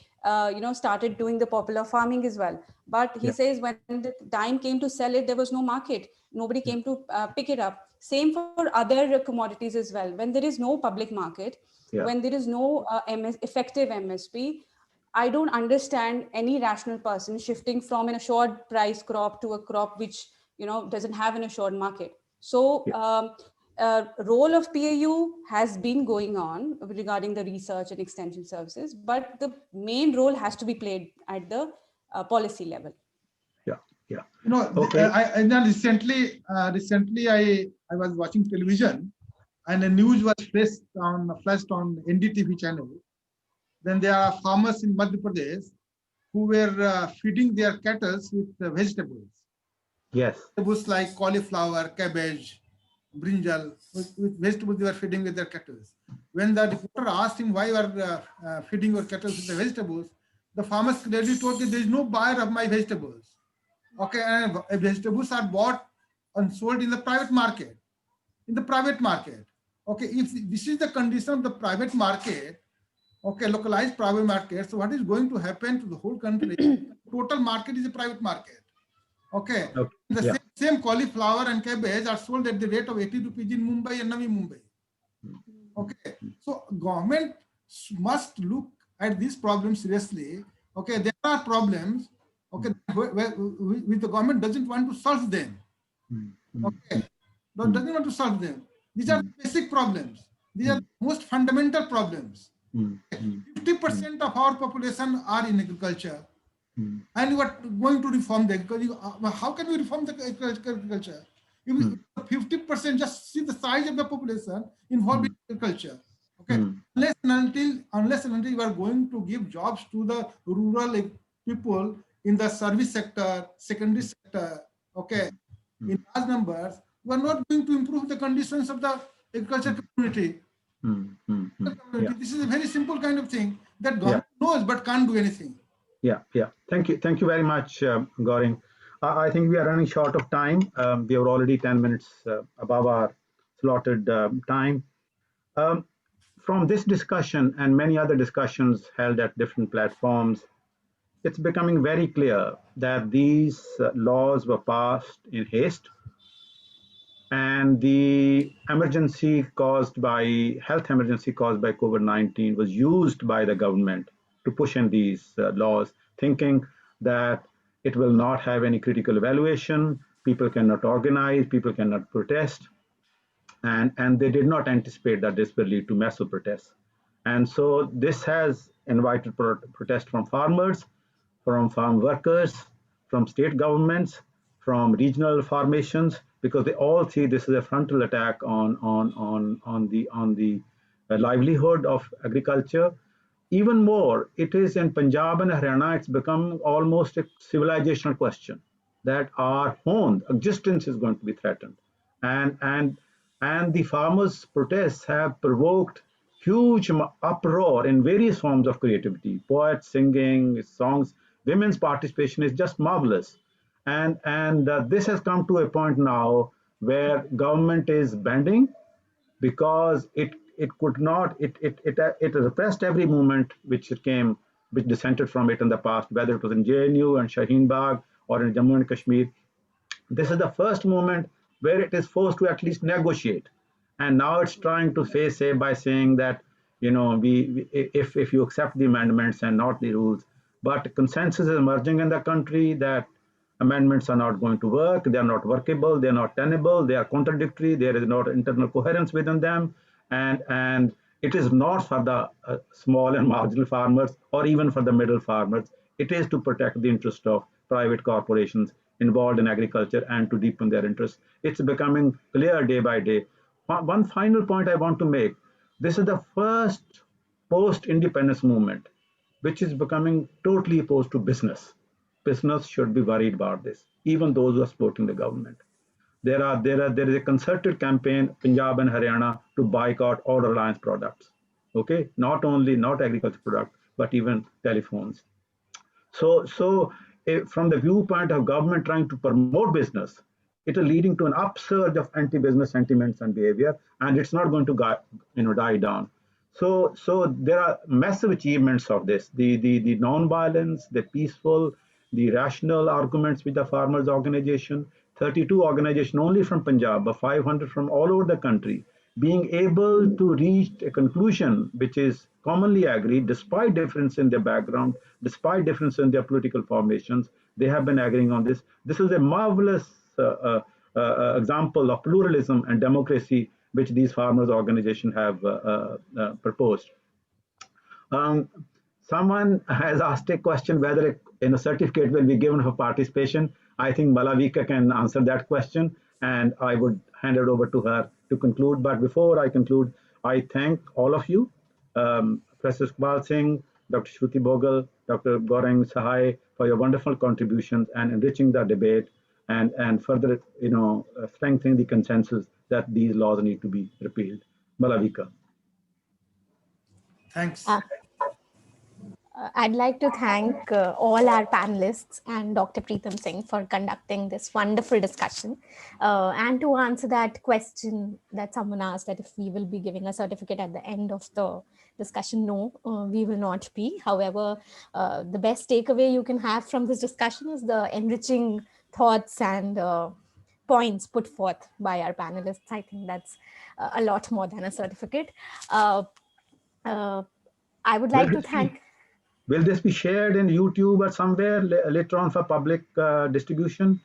started doing the popular farming as well. But he says when the time came to sell it, there was no market. Nobody came to pick it up. Same for other commodities as well. When there is no public market, when there is no effective MSP, I don't understand any rational person shifting from an assured price crop to a crop which doesn't have an assured market. So role of PAU has been going on regarding the research and extension services, but the main role has to be played at the policy level. Yeah. Okay. Recently I was watching television, and the news was flashed on NDTV channel. Then there are farmers in Madhya Pradesh who were feeding their cattle with vegetables. Yes. Vegetables like cauliflower, cabbage, brinjal, with vegetables they were feeding with their cattle. When the reporter asked him why you are feeding your cattle with the vegetables, the farmers clearly told that there is no buyer of my vegetables. Okay, and vegetables are bought and sold in the private market. Okay, if this is the condition of the private market, okay, localized private market, so what is going to happen to the whole country? Total market is a private market. Okay. The same cauliflower and cabbage are sold at the rate of 80 rupees in Mumbai and Navi Mumbai. Okay. So government must look at these problems seriously. Okay. There are problems. Okay. Which the government doesn't want to solve them. Okay. Doesn't want to solve them. These are basic problems. These are the most fundamental problems. 50% of our population are in agriculture. And you are going to reform the agriculture. How can we reform the agriculture? 50%, just see the size of the population involved in agriculture. Okay, unless and until you are going to give jobs to the rural people in the service sector, secondary sector, okay, in large numbers, you are not going to improve the conditions of the agriculture community. This is a very simple kind of thing that government knows but can't do anything. Yeah. Thank you very much, Goring. I think we are running short of time. We are already 10 minutes above our slotted time. From this discussion and many other discussions held at different platforms, it's becoming very clear that these laws were passed in haste, and the health emergency caused by COVID-19 was used by the government to push in these laws, thinking that it will not have any critical evaluation, people cannot organize, people cannot protest, and they did not anticipate that this will lead to massive protests. And so this has invited protest from farmers, from farm workers, from state governments, from regional formations, because they all see this as a frontal attack on the livelihood of agriculture. Even more, it is in Punjab and Haryana, it's become almost a civilizational question, that our own existence is going to be threatened. And the farmers' protests have provoked huge uproar in various forms of creativity, poets singing, songs, women's participation is just marvelous. And this has come to a point now where government is bending because it could not, it repressed every movement which dissented from it in the past, whether it was in JNU and Shaheen Bagh or in Jammu and Kashmir. This is the first moment where it is forced to at least negotiate. And now it's trying to say by saying that, you know, if you accept the amendments and not the rules, but consensus is emerging in the country that amendments are not going to work, they are not workable, they are not tenable, they are contradictory, there is not internal coherence within them, and it is not for the small and marginal farmers or even for the middle farmers. It is to protect the interest of private corporations involved in agriculture and to deepen their interests. It's becoming clear day by day. One final point I want to make. This is the first post-independence movement which is becoming totally opposed to business. Business should be worried about this, even those who are supporting the government. There is a concerted campaign, Punjab and Haryana, to boycott all Reliance products. Okay, not agriculture products, but even telephones. So from the viewpoint of government trying to promote business, it is leading to an upsurge of anti-business sentiments and behavior, and it's not going to die down. So there are massive achievements of this: the non-violence, the peaceful, the rational arguments with the farmers' organization, 32 organizations only from Punjab, but 500 from all over the country, being able to reach a conclusion which is commonly agreed, despite difference in their background, despite difference in their political formations, they have been agreeing on this. This is a marvelous example of pluralism and democracy which these farmers' organizations have proposed. Someone has asked a question whether a certificate will be given for participation. I think Malavika can answer that question, and I would hand it over to her to conclude. But before I conclude, I thank all of you, Professor Iqbal Singh, Dr. Shruti Bogle, Dr. Gaurang Sahai, for your wonderful contributions and enriching the debate and further, strengthening the consensus that these laws need to be repealed. Malavika. Thanks. I'd like to thank all our panelists and Dr. Preetham Singh for conducting this wonderful discussion. And to answer that question that someone asked, that if we will be giving a certificate at the end of the discussion, no, we will not be. However, the best takeaway you can have from this discussion is the enriching thoughts and points put forth by our panelists. I think that's a lot more than a certificate. I would like to thank... Will this be shared in YouTube or somewhere later on for public distribution?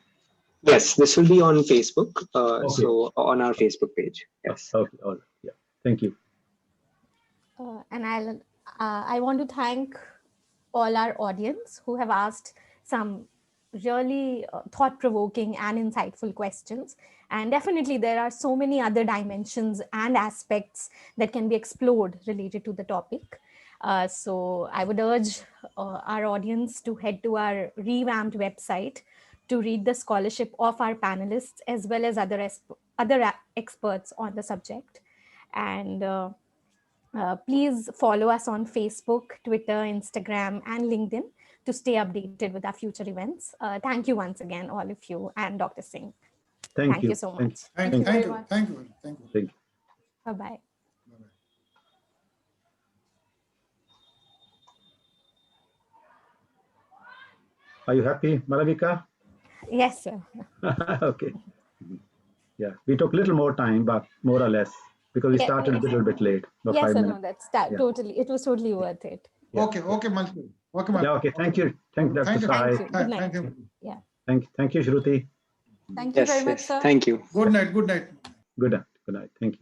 Yes, this will be on Facebook. Okay. So on our Facebook page. Yes. Okay. All right. Yeah. Thank you. And I want to thank all our audience who have asked some really thought-provoking and insightful questions. And definitely there are so many other dimensions and aspects that can be explored related to the topic. So I would urge our audience to head to our revamped website to read the scholarship of our panelists as well as other experts on the subject. And please follow us on Facebook, Twitter, Instagram, and LinkedIn to stay updated with our future events. Thank you once again, all of you, and Dr. Singh. Thank you so much. Thank you. Thank you. Bye-bye. Are you happy, Malavika? Yes, sir. Okay. Yeah, we took a little more time, but more or less, because we started a little bit late. Yes, sir, no, that's totally, it was totally worth it. Yeah. Okay, Malki. Yeah, okay, thank you. Thank you, Dr. Sahai. Good night. Yeah. Thank you, Shruti. Thank you very much, sir. Thank you. Good night. Good night. Thank you.